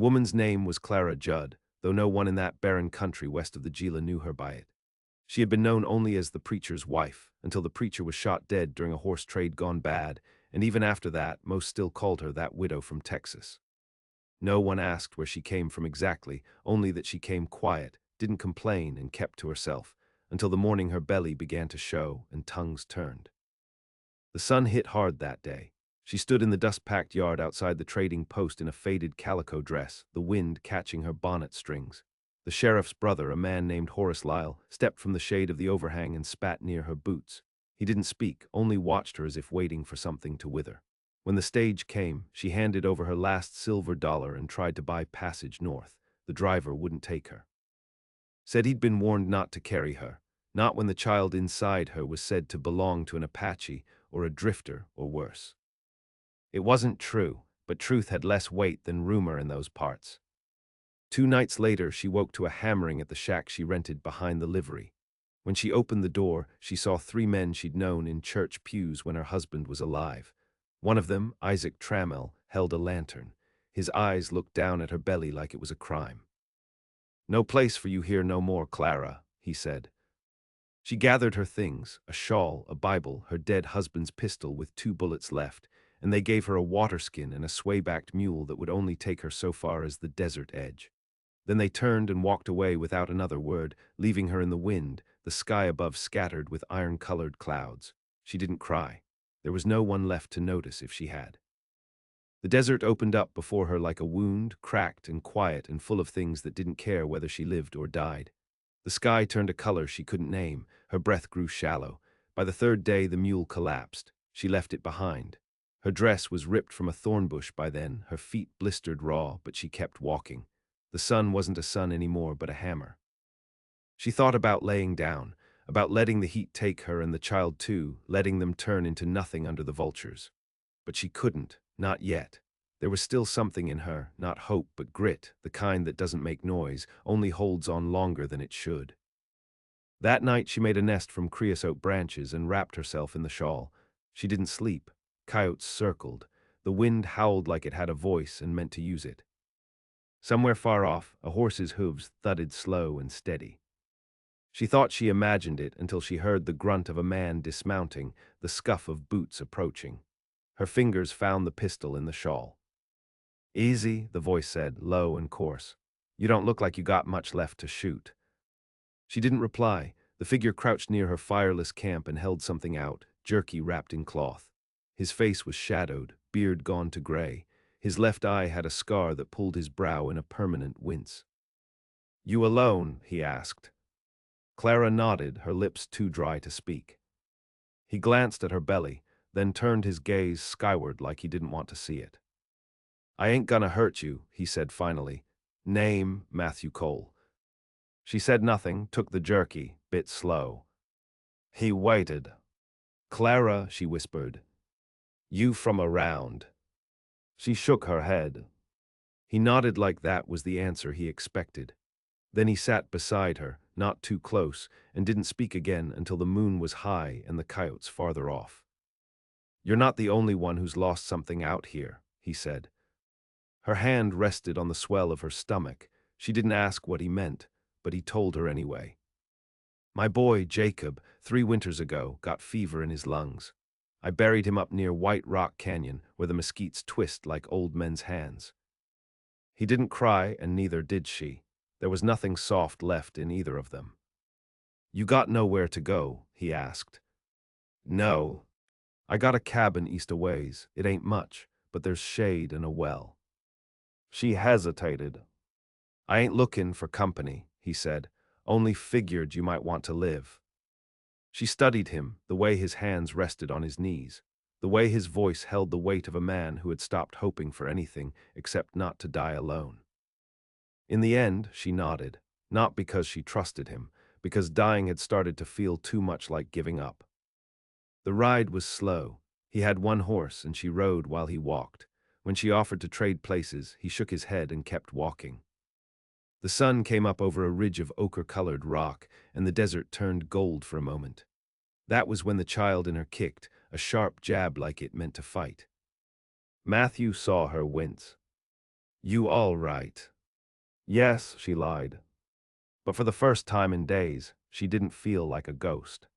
woman's name was Clara Judd, though no one in that barren country west of the Gila knew her by it. She had been known only as the preacher's wife, until the preacher was shot dead during a horse trade gone bad, and even after that, most still called her that widow from Texas. No one asked where she came from exactly, only that she came quiet, didn't complain, and kept to herself, until the morning her belly began to show and tongues turned. The sun hit hard that day. She stood in the dust-packed yard outside the trading post in a faded calico dress, the wind catching her bonnet strings. The sheriff's brother, a man named Horace Lyle, stepped from the shade of the overhang and spat near her boots. He didn't speak, only watched her as if waiting for something to wither. When the stage came, she handed over her last silver dollar and tried to buy passage north. The driver wouldn't take her. Said he'd been warned not to carry her, not when the child inside her was said to belong to an Apache or a drifter or worse. It wasn't true, but truth had less weight than rumor in those parts. 2 nights later, she woke to a hammering at the shack she rented behind the livery. When she opened the door, she saw 3 men she'd known in church pews when her husband was alive. One of them, Isaac Trammell, held a lantern. His eyes looked down at her belly like it was a crime. "No place for you here no more, Clara," he said. She gathered her things, a shawl, a Bible, her dead husband's pistol with 2 bullets left, and they gave her a waterskin and a sway-backed mule that would only take her so far as the desert edge. Then they turned and walked away without another word, leaving her in the wind, the sky above scattered with iron-colored clouds. She didn't cry. There was no one left to notice if she had. The desert opened up before her like a wound, cracked and quiet and full of things that didn't care whether she lived or died. The sky turned a color she couldn't name. Her breath grew shallow. By the 3rd day, the mule collapsed. She left it behind. Her dress was ripped from a thorn bush by then, her feet blistered raw, but she kept walking. The sun wasn't a sun anymore, but a hammer. She thought about laying down, about letting the heat take her and the child too, letting them turn into nothing under the vultures. But she couldn't, not yet. There was still something in her, not hope but grit, the kind that doesn't make noise, only holds on longer than it should. That night she made a nest from creosote branches and wrapped herself in the shawl. She didn't sleep. Coyotes circled. The wind howled like it had a voice and meant to use it. Somewhere far off, a horse's hooves thudded slow and steady. She thought she imagined it until she heard the grunt of a man dismounting, the scuff of boots approaching. Her fingers found the pistol in the shawl. "Easy," the voice said, low and coarse. "You don't look like you got much left to shoot." She didn't reply. The figure crouched near her fireless camp and held something out, jerky wrapped in cloth. His face was shadowed, beard gone to gray. His left eye had a scar that pulled his brow in a permanent wince. "You alone?" he asked. Clara nodded, her lips too dry to speak. He glanced at her belly, then turned his gaze skyward like he didn't want to see it. "I ain't gonna hurt you," he said finally. "Name, Matthew Cole." She said nothing, took the jerky, bit slow. He waited. "Clara," she whispered. "You from around?" She shook her head. He nodded like that was the answer he expected. Then he sat beside her, not too close, and didn't speak again until the moon was high and the coyotes farther off. "You're not the only one who's lost something out here," he said. Her hand rested on the swell of her stomach. She didn't ask what he meant, but he told her anyway. "My boy, Jacob, 3 winters ago, got fever in his lungs. I buried him up near White Rock Canyon, where the mesquites twist like old men's hands." He didn't cry, and neither did she. There was nothing soft left in either of them. "You got nowhere to go?" he asked. "No. I got a cabin east a ways. It ain't much, but there's shade and a well." She hesitated. "I ain't looking for company," he said. "Only figured you might want to live." She studied him, the way his hands rested on his knees, the way his voice held the weight of a man who had stopped hoping for anything except not to die alone. In the end, she nodded, not because she trusted him, because dying had started to feel too much like giving up. The ride was slow. He had 1 horse, and she rode while he walked. When she offered to trade places, he shook his head and kept walking. The sun came up over a ridge of ochre-colored rock, and the desert turned gold for a moment. That was when the child in her kicked, a sharp jab like it meant to fight. Matthew saw her wince. You all right? Yes, she lied. But for the first time in days, she didn't feel like a ghost.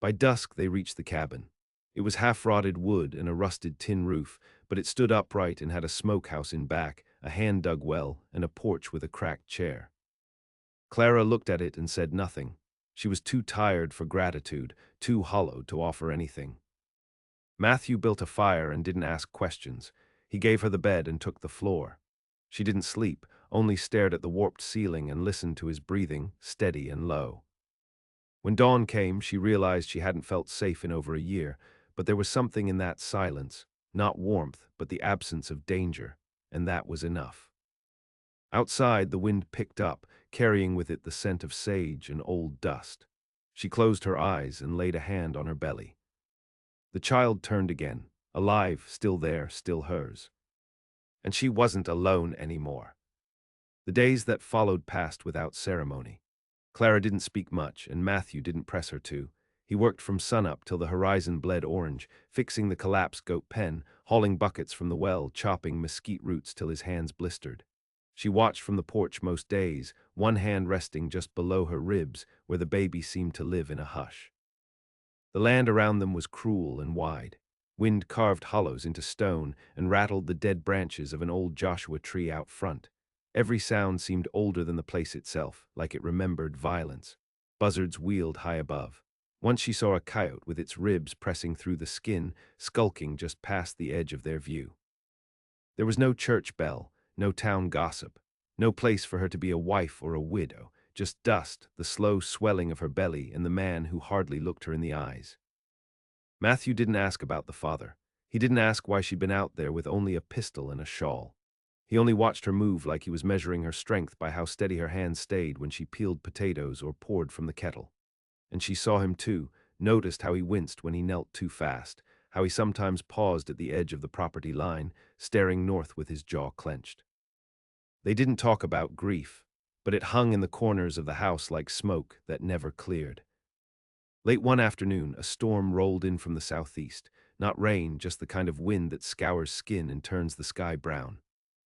By dusk, they reached the cabin. It was half-rotted wood and a rusted tin roof, but it stood upright and had a smokehouse in back, a hand-dug well, and a porch with a cracked chair. Clara looked at it and said nothing. She was too tired for gratitude, too hollow to offer anything. Matthew built a fire and didn't ask questions. He gave her the bed and took the floor. She didn't sleep, only stared at the warped ceiling and listened to his breathing, steady and low. When dawn came, she realized she hadn't felt safe in over a year, but there was something in that silence, not warmth, but the absence of danger, and that was enough. Outside, the wind picked up, carrying with it the scent of sage and old dust. She closed her eyes and laid a hand on her belly. The child turned again, alive, still there, still hers. And she wasn't alone anymore. The days that followed passed without ceremony. Clara didn't speak much, and Matthew didn't press her to. He worked from sunup till the horizon bled orange, fixing the collapsed goat pen, hauling buckets from the well, chopping mesquite roots till his hands blistered. She watched from the porch most days, one hand resting just below her ribs, where the baby seemed to live in a hush. The land around them was cruel and wide. Wind carved hollows into stone and rattled the dead branches of an old Joshua tree out front. Every sound seemed older than the place itself, like it remembered violence. Buzzards wheeled high above. Once she saw a coyote with its ribs pressing through the skin, skulking just past the edge of their view. There was no church bell, no town gossip, no place for her to be a wife or a widow, just dust, the slow swelling of her belly, and the man who hardly looked her in the eyes. Matthew didn't ask about the father. He didn't ask why she'd been out there with only a pistol and a shawl. He only watched her move like he was measuring her strength by how steady her hands stayed when she peeled potatoes or poured from the kettle. And she saw him too, noticed how he winced when he knelt too fast, how he sometimes paused at the edge of the property line, staring north with his jaw clenched. They didn't talk about grief, but it hung in the corners of the house like smoke that never cleared. Late one afternoon, a storm rolled in from the southeast. Not rain, just the kind of wind that scours skin and turns the sky brown.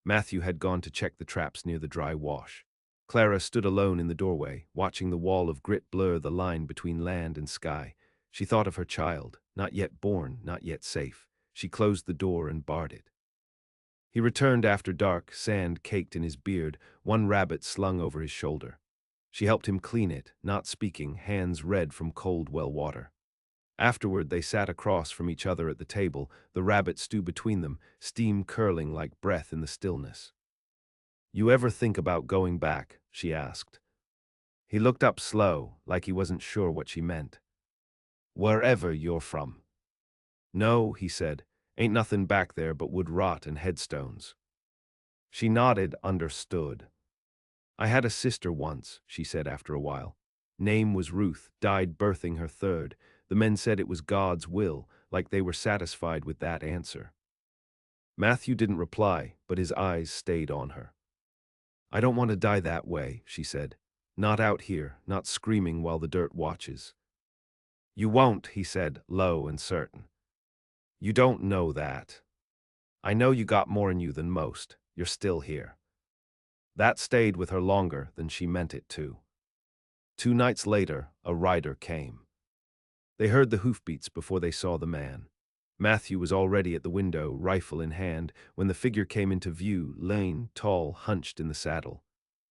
Matthew had gone to check the traps near the dry wash. Clara stood alone in the doorway, watching the wall of grit blur the line between land and sky. She thought of her child, not yet born, not yet safe. She closed the door and barred it. He returned after dark, sand caked in his beard, one rabbit slung over his shoulder. She helped him clean it, not speaking, hands red from cold well water. Afterward, they sat across from each other at the table, the rabbit stew between them, steam curling like breath in the stillness. "You ever think about going back?" she asked. He looked up slow, like he wasn't sure what she meant. "Wherever you're from." "No," he said, "ain't nothing back there but wood rot and headstones." She nodded, understood. "I had a sister once," she said after a while. "Name was Ruth, died birthing her third. The men said it was God's will, like they were satisfied with that answer." Matthew didn't reply, but his eyes stayed on her. "I don't want to die that way," she said. "Not out here, not screaming while the dirt watches." "You won't," he said, low and certain. "You don't know that. I know you got more in you than most. You're still here." That stayed with her longer than she meant it to. 2 nights later, a rider came. They heard the hoofbeats before they saw the man. Matthew was already at the window, rifle in hand, when the figure came into view, lean, tall, hunched in the saddle.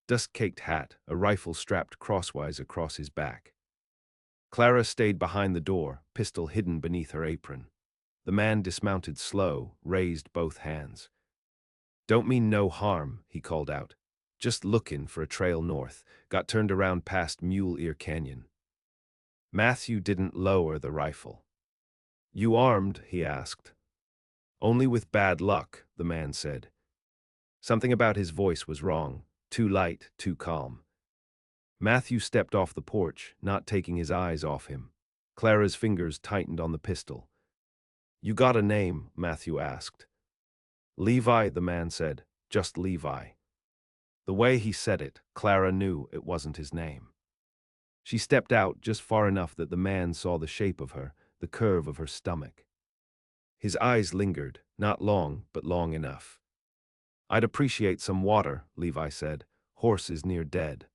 Dust-caked hat, a rifle strapped crosswise across his back. Clara stayed behind the door, pistol hidden beneath her apron. The man dismounted slow, raised both hands. "Don't mean no harm," he called out. "Just lookin' for a trail north. Got turned around past Mule Ear Canyon." Matthew didn't lower the rifle. "You armed?" he asked. "Only with bad luck," the man said. Something about his voice was wrong, too light, too calm. Matthew stepped off the porch, not taking his eyes off him. Clara's fingers tightened on the pistol. "You got a name?" Matthew asked. "Levi," the man said. "Just Levi." The way he said it, Clara knew it wasn't his name. She stepped out just far enough that the man saw the shape of her, the curve of her stomach. His eyes lingered, not long, but long enough. I'd appreciate some water, Levi said. Horse is near dead.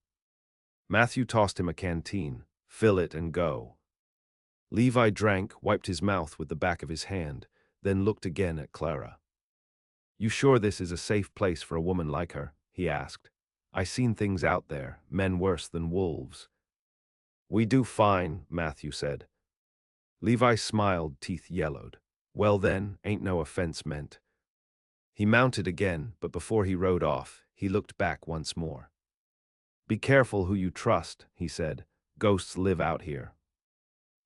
Matthew tossed him a canteen. Fill it and go. Levi drank, wiped his mouth with the back of his hand, then looked again at Clara. You sure this is a safe place for a woman like her? He asked. I seen things out there, men worse than wolves. We do fine, Matthew said. Levi smiled, teeth yellowed. Well then, ain't no offense meant. He mounted again, but before he rode off, he looked back once more. Be careful who you trust, he said. Ghosts live out here.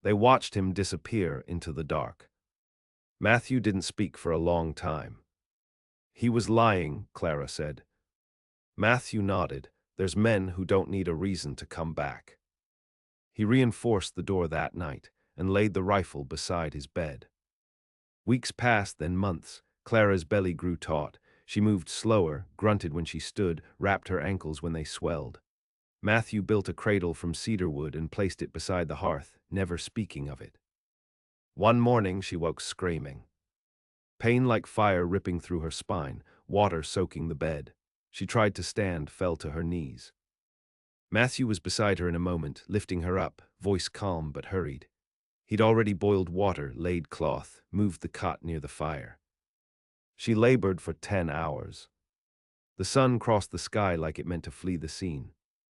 They watched him disappear into the dark. Matthew didn't speak for a long time. He was lying, Clara said. Matthew nodded. There's men who don't need a reason to come back. He reinforced the door that night and laid the rifle beside his bed. Weeks passed, then months. Clara's belly grew taut. She moved slower, grunted when she stood, wrapped her ankles when they swelled. Matthew built a cradle from cedar wood and placed it beside the hearth, never speaking of it. One morning she woke screaming. Pain like fire ripping through her spine, water soaking the bed. She tried to stand, fell to her knees. Matthew was beside her in a moment, lifting her up, voice calm but hurried. He'd already boiled water, laid cloth, moved the cot near the fire. She labored for 10 hours. The sun crossed the sky like it meant to flee the scene.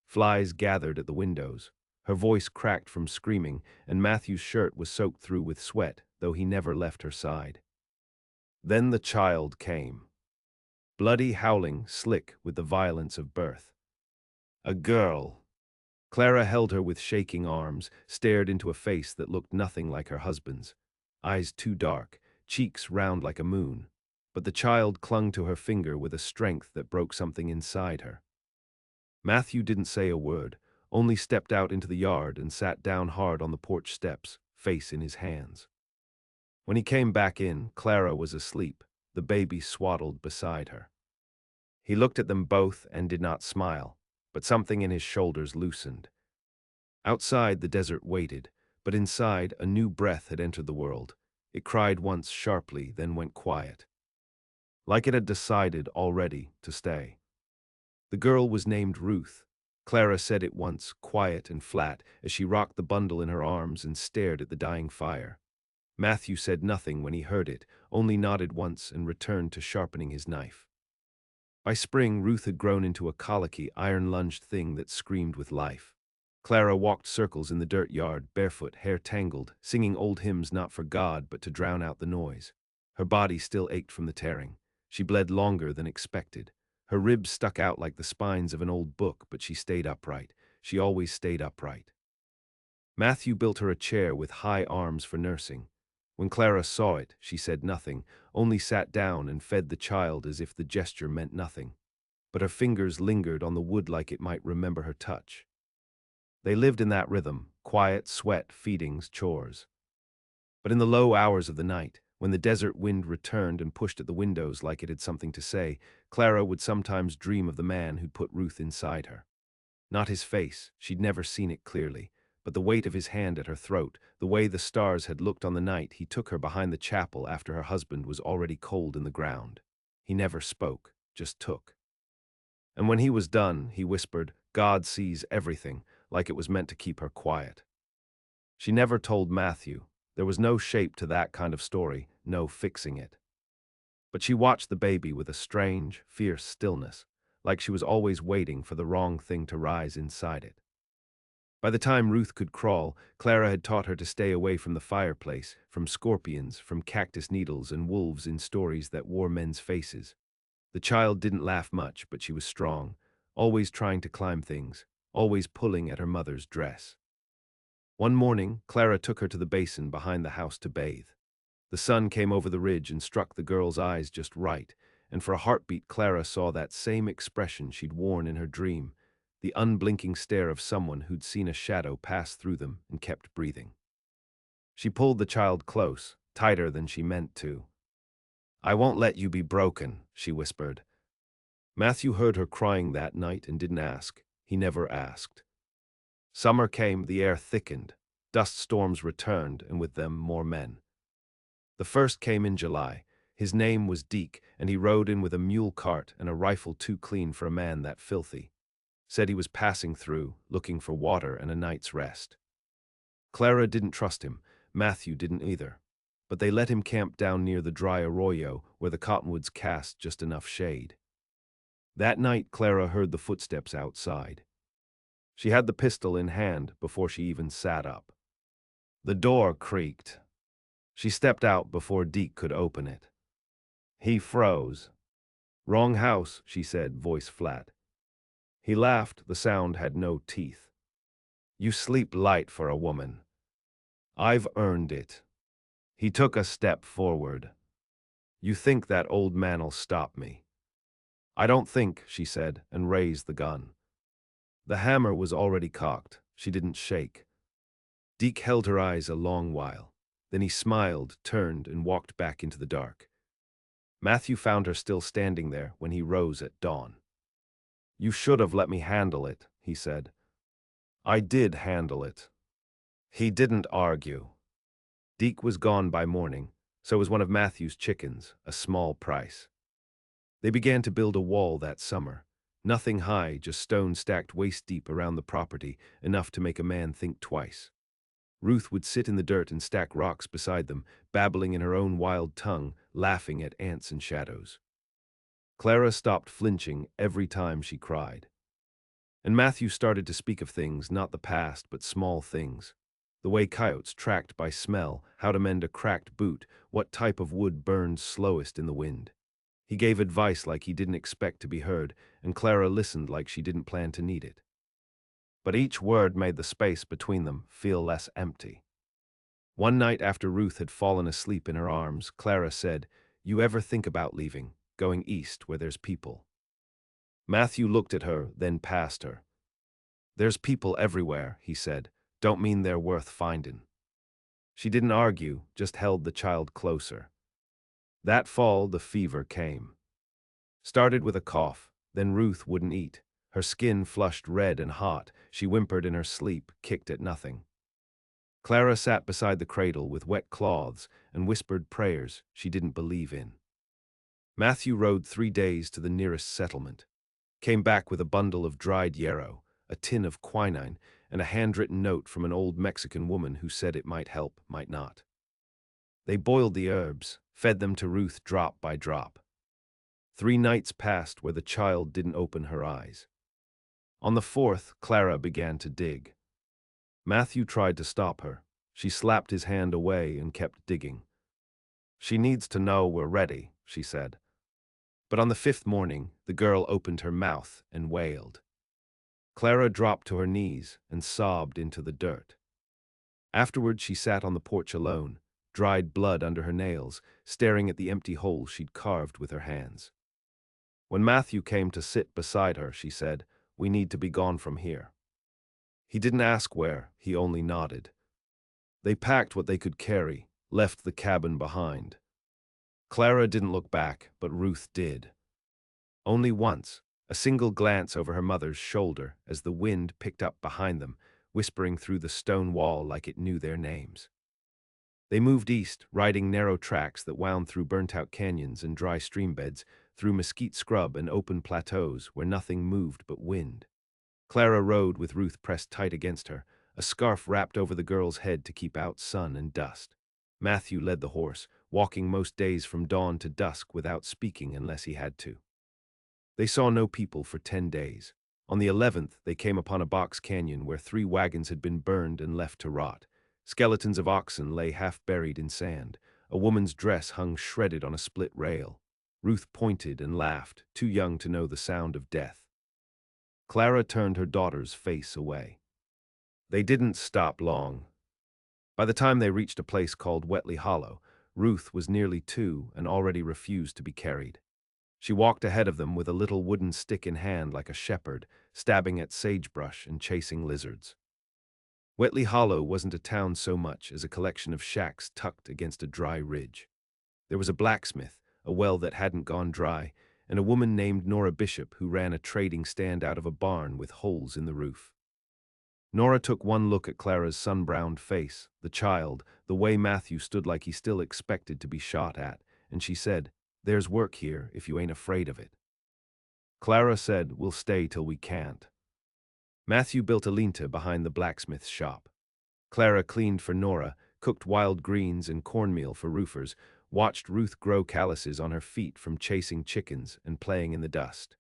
Flies gathered at the windows. Her voice cracked from screaming, and Matthew's shirt was soaked through with sweat, though he never left her side. Then the child came. Bloody, howling, slick with the violence of birth. A girl. Clara held her with shaking arms, stared into a face that looked nothing like her husband's. Eyes too dark, cheeks round like a moon. But the child clung to her finger with a strength that broke something inside her. Matthew didn't say a word, only stepped out into the yard and sat down hard on the porch steps, face in his hands. When he came back in, Clara was asleep, the baby swaddled beside her. He looked at them both and did not smile, but something in his shoulders loosened. Outside, the desert waited, but inside, a new breath had entered the world. It cried once sharply, then went quiet. Like it had decided already to stay. The girl was named Ruth. Clara said it once, quiet and flat, as she rocked the bundle in her arms and stared at the dying fire. Matthew said nothing when he heard it, only nodded once and returned to sharpening his knife. By spring, Ruth had grown into a colicky, iron-lunged thing that screamed with life. Clara walked circles in the dirt yard, barefoot, hair tangled, singing old hymns not for God but to drown out the noise. Her body still ached from the tearing. She bled longer than expected. Her ribs stuck out like the spines of an old book, but she stayed upright. She always stayed upright. Matthew built her a chair with high arms for nursing. When Clara saw it, she said nothing, only sat down and fed the child as if the gesture meant nothing. But her fingers lingered on the wood like it might remember her touch. They lived in that rhythm, quiet, sweat, feedings, chores. But in the low hours of the night, when the desert wind returned and pushed at the windows like it had something to say, Clara would sometimes dream of the man who'd put Ruth inside her. Not his face, she'd never seen it clearly, but the weight of his hand at her throat, the way the stars had looked on the night he took her behind the chapel after her husband was already cold in the ground. He never spoke, just took. And when he was done, he whispered, God sees everything, like it was meant to keep her quiet. She never told Matthew. There was no shape to that kind of story, no fixing it. But she watched the baby with a strange, fierce stillness, like she was always waiting for the wrong thing to rise inside it. By the time Ruth could crawl, Clara had taught her to stay away from the fireplace, from scorpions, from cactus needles and wolves in stories that wore men's faces. The child didn't laugh much, but she was strong, always trying to climb things, always pulling at her mother's dress. One morning, Clara took her to the basin behind the house to bathe. The sun came over the ridge and struck the girl's eyes just right, and for a heartbeat Clara saw that same expression she'd worn in her dream, the unblinking stare of someone who'd seen a shadow pass through them and kept breathing. She pulled the child close, tighter than she meant to. I won't let you be broken, she whispered. Matthew heard her crying that night and didn't ask. He never asked. Summer came, the air thickened. Dust storms returned, and with them more men. The first came in July. His name was Deke, and he rode in with a mule cart and a rifle too clean for a man that filthy. Said he was passing through, looking for water and a night's rest. Clara didn't trust him, Matthew didn't either. But they let him camp down near the dry arroyo where the cottonwoods cast just enough shade. That night Clara heard the footsteps outside. She had the pistol in hand before she even sat up. The door creaked. She stepped out before Deke could open it. He froze. "Wrong house," she said, voice flat. He laughed, the sound had no teeth. "You sleep light for a woman. I've earned it." He took a step forward. "You think that old man'll stop me?" "I don't think," she said, and raised the gun. The hammer was already cocked. She didn't shake. Deke held her eyes a long while. Then he smiled, turned, and walked back into the dark. Matthew found her still standing there when he rose at dawn. "You should have let me handle it," he said. "I did handle it." He didn't argue. Deke was gone by morning, so was one of Matthew's chickens, a small price. They began to build a wall that summer. Nothing high, just stones stacked waist-deep around the property, enough to make a man think twice. Ruth would sit in the dirt and stack rocks beside them, babbling in her own wild tongue, laughing at ants and shadows. Clara stopped flinching every time she cried. And Matthew started to speak of things, not the past, but small things. The way coyotes tracked by smell, how to mend a cracked boot, what type of wood burned slowest in the wind. He gave advice like he didn't expect to be heard, and Clara listened like she didn't plan to need it. But each word made the space between them feel less empty. One night after Ruth had fallen asleep in her arms, Clara said, "You ever think about leaving, going east where there's people?" Matthew looked at her, then past her. "There's people everywhere," he said. "Don't mean they're worth finding." She didn't argue, just held the child closer. That fall, the fever came. Started with a cough, then Ruth wouldn't eat. Her skin flushed red and hot. She whimpered in her sleep, kicked at nothing. Clara sat beside the cradle with wet cloths and whispered prayers she didn't believe in. Matthew rode 3 days to the nearest settlement. Came back with a bundle of dried yarrow, a tin of quinine, and a handwritten note from an old Mexican woman who said it might help, might not. They boiled the herbs, fed them to Ruth drop by drop. 3 nights passed where the child didn't open her eyes. On the 4th, Clara began to dig. Matthew tried to stop her. She slapped his hand away and kept digging. "She needs to know we're ready," she said. But on the 5th morning, the girl opened her mouth and wailed. Clara dropped to her knees and sobbed into the dirt. Afterward, she sat on the porch alone, dried blood under her nails, staring at the empty hole she'd carved with her hands. When Matthew came to sit beside her, she said, "We need to be gone from here." He didn't ask where, he only nodded. They packed what they could carry, left the cabin behind. Clara didn't look back, but Ruth did. Only once, a single glance over her mother's shoulder as the wind picked up behind them, whispering through the stone wall like it knew their names. They moved east, riding narrow tracks that wound through burnt-out canyons and dry streambeds, through mesquite scrub and open plateaus where nothing moved but wind. Clara rode with Ruth pressed tight against her, a scarf wrapped over the girl's head to keep out sun and dust. Matthew led the horse, walking most days from dawn to dusk without speaking unless he had to. They saw no people for 10 days. On the 11th, they came upon a box canyon where 3 wagons had been burned and left to rot. Skeletons of oxen lay half buried in sand. A woman's dress hung shredded on a split rail. Ruth pointed and laughed, too young to know the sound of death. Clara turned her daughter's face away. They didn't stop long. By the time they reached a place called Wetley Hollow, Ruth was nearly 2 and already refused to be carried. She walked ahead of them with a little wooden stick in hand like a shepherd, stabbing at sagebrush and chasing lizards. Wetley Hollow wasn't a town so much as a collection of shacks tucked against a dry ridge. There was a blacksmith, a well that hadn't gone dry, and a woman named Nora Bishop who ran a trading stand out of a barn with holes in the roof. Nora took one look at Clara's sun-browned face, the child, the way Matthew stood like he still expected to be shot at, and she said, "There's work here if you ain't afraid of it." Clara said, "We'll stay till we can't." Matthew built a linta behind the blacksmith's shop. Clara cleaned for Nora, cooked wild greens and cornmeal for roofers, watched Ruth grow calluses on her feet from chasing chickens and playing in the dust.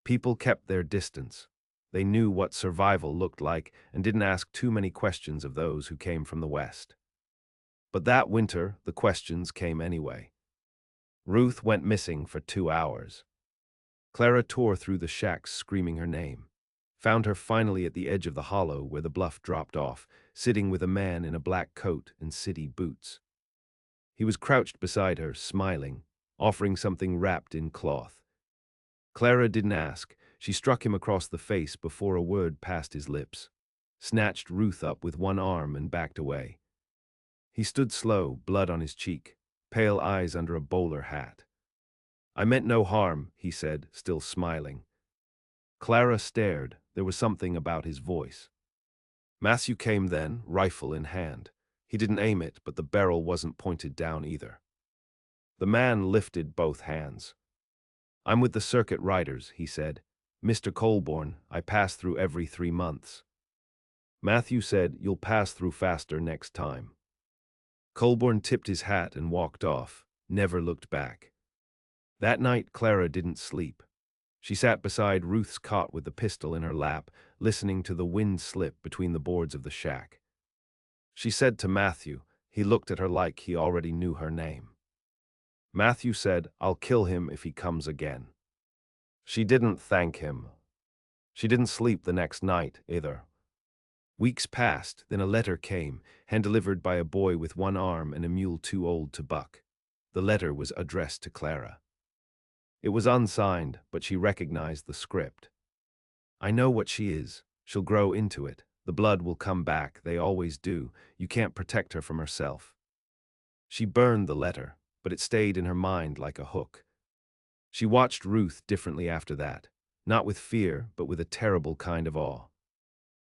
People kept their distance. They knew what survival looked like and didn't ask too many questions of those who came from the West. But that winter, the questions came anyway. Ruth went missing for 2 hours. Clara tore through the shacks screaming her name. Found her finally at the edge of the hollow where the bluff dropped off, sitting with a man in a black coat and city boots. He was crouched beside her, smiling, offering something wrapped in cloth. Clara didn't ask. She struck him across the face before a word passed his lips, snatched Ruth up with one arm and backed away. He stood slow, blood on his cheek, pale eyes under a bowler hat. "I meant no harm," he said, still smiling. Clara stared. There was something about his voice. Matthew came then, rifle in hand. He didn't aim it, but the barrel wasn't pointed down either. The man lifted both hands. "I'm with the circuit riders," he said. "Mr. Colborne, I pass through every 3 months." Matthew said, "You'll pass through faster next time." Colborne tipped his hat and walked off, never looked back. That night Clara didn't sleep. She sat beside Ruth's cot with the pistol in her lap, listening to the wind slip between the boards of the shack. She said to Matthew, he looked at her like he already knew her name. Matthew said, "I'll kill him if he comes again." She didn't thank him. She didn't sleep the next night, either. Weeks passed, then a letter came, hand-delivered by a boy with one arm and a mule too old to buck. The letter was addressed to Clara. It was unsigned, but she recognized the script. "I know what she is. She'll grow into it. The blood will come back, they always do. You can't protect her from herself." She burned the letter, but it stayed in her mind like a hook. She watched Ruth differently after that, not with fear, but with a terrible kind of awe.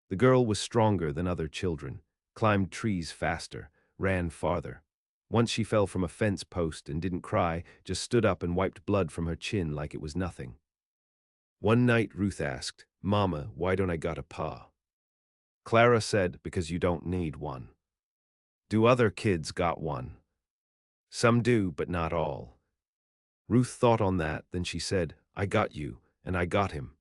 The girl was stronger than other children, climbed trees faster, ran farther. Once she fell from a fence post and didn't cry, just stood up and wiped blood from her chin like it was nothing. One night Ruth asked, "Mama, why don't I got a pa?" Clara said, "Because you don't need one." "Do other kids got one?" "Some do, but not all." Ruth thought on that, then she said, "I got you, and I got him."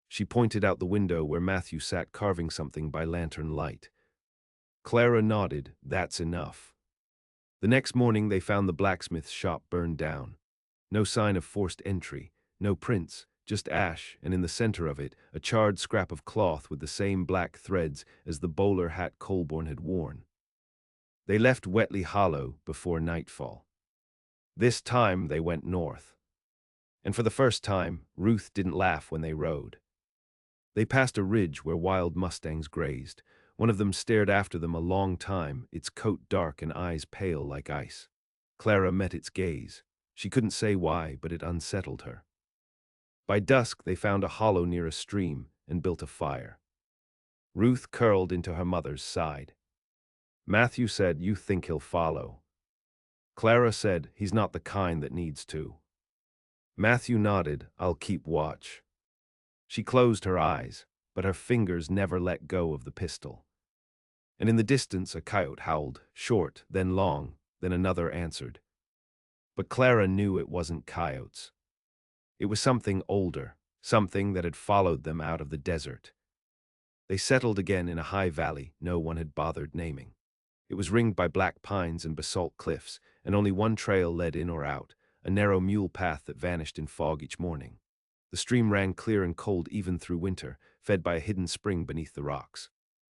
She pointed out the window where Matthew sat carving something by lantern light. Clara nodded, "That's enough." The next morning they found the blacksmith's shop burned down. No sign of forced entry, no prints, just ash, and in the center of it, a charred scrap of cloth with the same black threads as the bowler hat Colborne had worn. They left Wetly Hollow before nightfall. This time they went north. And for the first time, Ruth didn't laugh when they rode. They passed a ridge where wild mustangs grazed. One of them stared after them a long time, its coat dark and eyes pale like ice. Clara met its gaze. She couldn't say why, but it unsettled her. By dusk they found a hollow near a stream and built a fire. Ruth curled into her mother's side. Matthew said, "You think he'll follow." Clara said, "He's not the kind that needs to." Matthew nodded, "I'll keep watch." She closed her eyes, but her fingers never let go of the pistol. And in the distance a coyote howled, short, then long, then another answered. But Clara knew it wasn't coyotes. It was something older, something that had followed them out of the desert. They settled again in a high valley no one had bothered naming. It was ringed by black pines and basalt cliffs, and only one trail led in or out, a narrow mule path that vanished in fog each morning. The stream ran clear and cold even through winter, fed by a hidden spring beneath the rocks.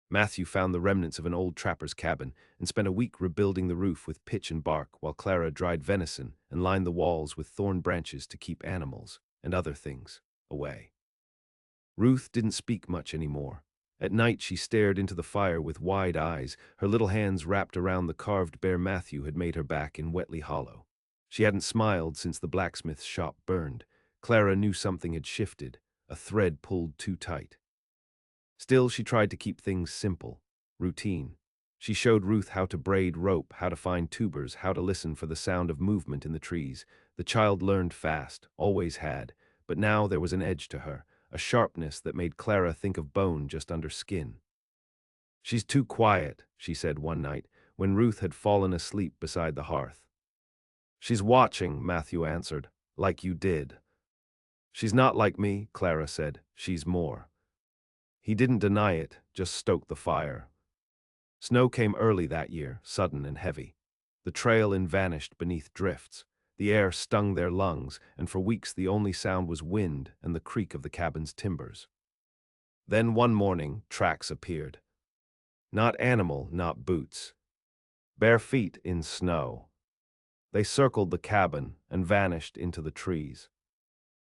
Matthew found the remnants of an old trapper's cabin and spent a week rebuilding the roof with pitch and bark while Clara dried venison and lined the walls with thorn branches to keep animals and other things away. Ruth didn't speak much anymore. At night she stared into the fire with wide eyes, her little hands wrapped around the carved bear Matthew had made her back in Wetly Hollow. She hadn't smiled since the blacksmith's shop burned. Clara knew something had shifted, a thread pulled too tight. Still, she tried to keep things simple, routine. She showed Ruth how to braid rope, how to find tubers, how to listen for the sound of movement in the trees. The child learned fast, always had, but now there was an edge to her, a sharpness that made Clara think of bone just under skin. "She's too quiet," she said one night, when Ruth had fallen asleep beside the hearth. "She's watching," Matthew answered, "like you did." "She's not like me," Clara said. "She's more." He didn't deny it, just stoked the fire. Snow came early that year, sudden and heavy. The trail vanished beneath drifts. The air stung their lungs, and for weeks the only sound was wind and the creak of the cabin's timbers. Then one morning, tracks appeared. Not animal, not boots. Bare feet in snow. They circled the cabin and vanished into the trees.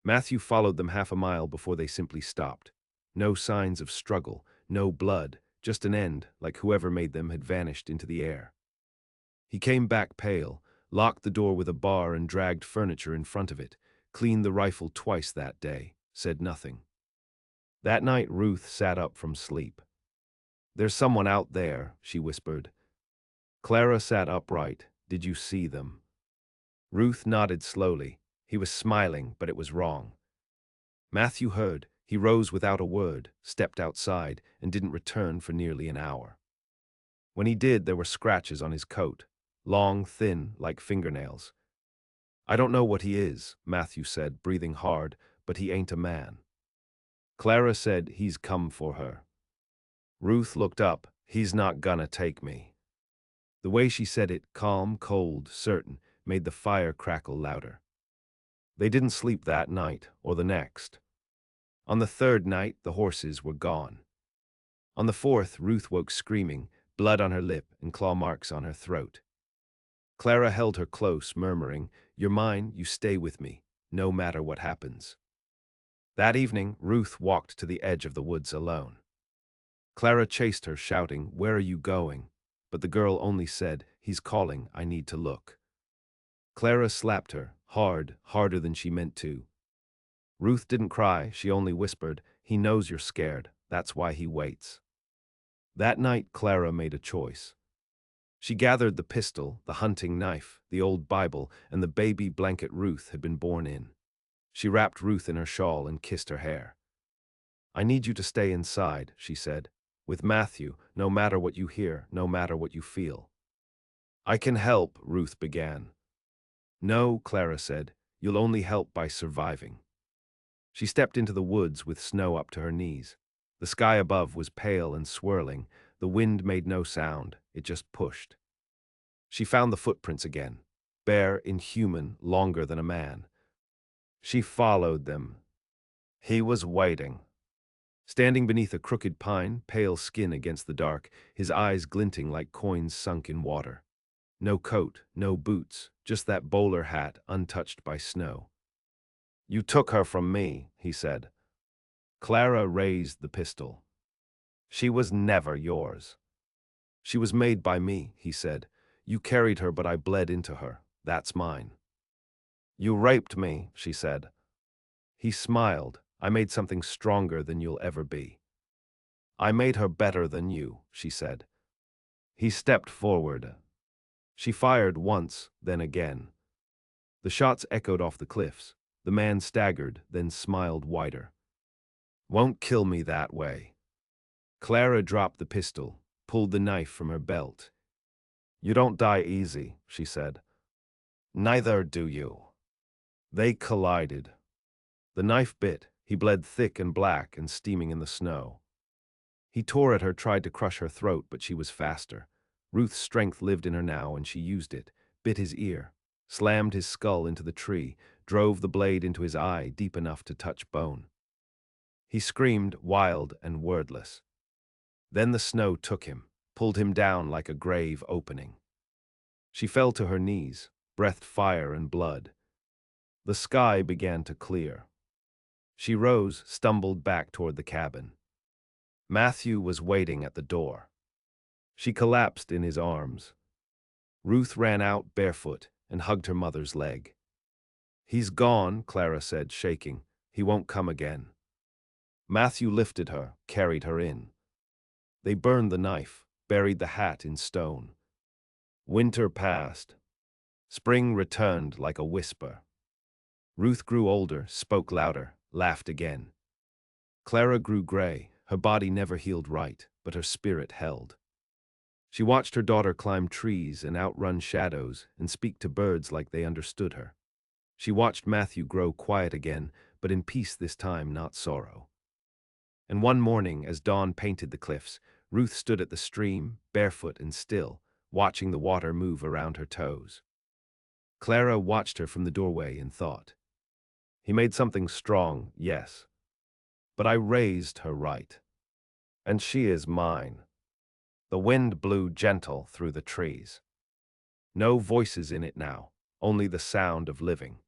Matthew followed them half a mile before they simply stopped. No signs of struggle, no blood, just an end, like whoever made them had vanished into the air. He came back pale, locked the door with a bar and dragged furniture in front of it, cleaned the rifle twice that day, said nothing. That night Ruth sat up from sleep. "There's someone out there," she whispered. Clara sat upright. "Did you see them?" Ruth nodded slowly. He was smiling, but it was wrong. Matthew heard. He rose without a word, stepped outside, and didn't return for nearly an hour. When he did, there were scratches on his coat, long, thin, like fingernails. "I don't know what he is," Matthew said, breathing hard, "but he ain't a man." Clara said, "He's come for her." Ruth looked up. "He's not gonna take me." The way she said it, calm, cold, certain, made the fire crackle louder. They didn't sleep that night, or the next. On the third night, the horses were gone. On the fourth, Ruth woke screaming, blood on her lip and claw marks on her throat. Clara held her close, murmuring, "You're mine, you stay with me, no matter what happens." That evening, Ruth walked to the edge of the woods alone. Clara chased her, shouting, "Where are you going?" But the girl only said, "He's calling, I need to look." Clara slapped her, hard, harder than she meant to. Ruth didn't cry, she only whispered, "He knows you're scared, that's why he waits." That night, Clara made a choice. She gathered the pistol, the hunting knife, the old Bible, and the baby blanket Ruth had been born in. She wrapped Ruth in her shawl and kissed her hair. "I need you to stay inside," she said, "with Matthew, no matter what you hear, no matter what you feel." "I can help," Ruth began. "No," Clara said, "you'll only help by surviving." She stepped into the woods with snow up to her knees. The sky above was pale and swirling. The wind made no sound, it just pushed. She found the footprints again, bare, inhuman, longer than a man. She followed them. He was waiting. Standing beneath a crooked pine, pale skin against the dark, his eyes glinting like coins sunk in water. No coat, no boots, just that bowler hat untouched by snow. "You took her from me," he said. Clara raised the pistol. "She was never yours." "She was made by me," he said. "You carried her, but I bled into her. That's mine." "You raped me," she said. He smiled. "I made something stronger than you'll ever be." "I made her better than you," she said. He stepped forward. She fired once, then again. The shots echoed off the cliffs. The man staggered, then smiled wider. "Won't kill me that way." Clara dropped the pistol, pulled the knife from her belt. "You don't die easy," she said. "Neither do you." They collided. The knife bit. He bled thick and black and steaming in the snow. He tore at her, tried to crush her throat, but she was faster. Ruth's strength lived in her now, and she used it, bit his ear, slammed his skull into the tree, drove the blade into his eye deep enough to touch bone. He screamed, wild and wordless. Then the snow took him, pulled him down like a grave opening. She fell to her knees, breathed fire and blood. The sky began to clear. She rose, stumbled back toward the cabin. Matthew was waiting at the door. She collapsed in his arms. Ruth ran out barefoot and hugged her mother's leg. "He's gone," Clara said, shaking. "He won't come again." Matthew lifted her, carried her in. They burned the knife, buried the hat in stone. Winter passed. Spring returned like a whisper. Ruth grew older, spoke louder, laughed again. Clara grew gray. Her body never healed right, but her spirit held. She watched her daughter climb trees and outrun shadows and speak to birds like they understood her. She watched Matthew grow quiet again, but in peace this time, not sorrow. And one morning, as dawn painted the cliffs, Ruth stood at the stream, barefoot and still, watching the water move around her toes. Clara watched her from the doorway and thought, "He made something strong, yes, but I raised her right, and she is mine." The wind blew gentle through the trees. No voices in it now, only the sound of living.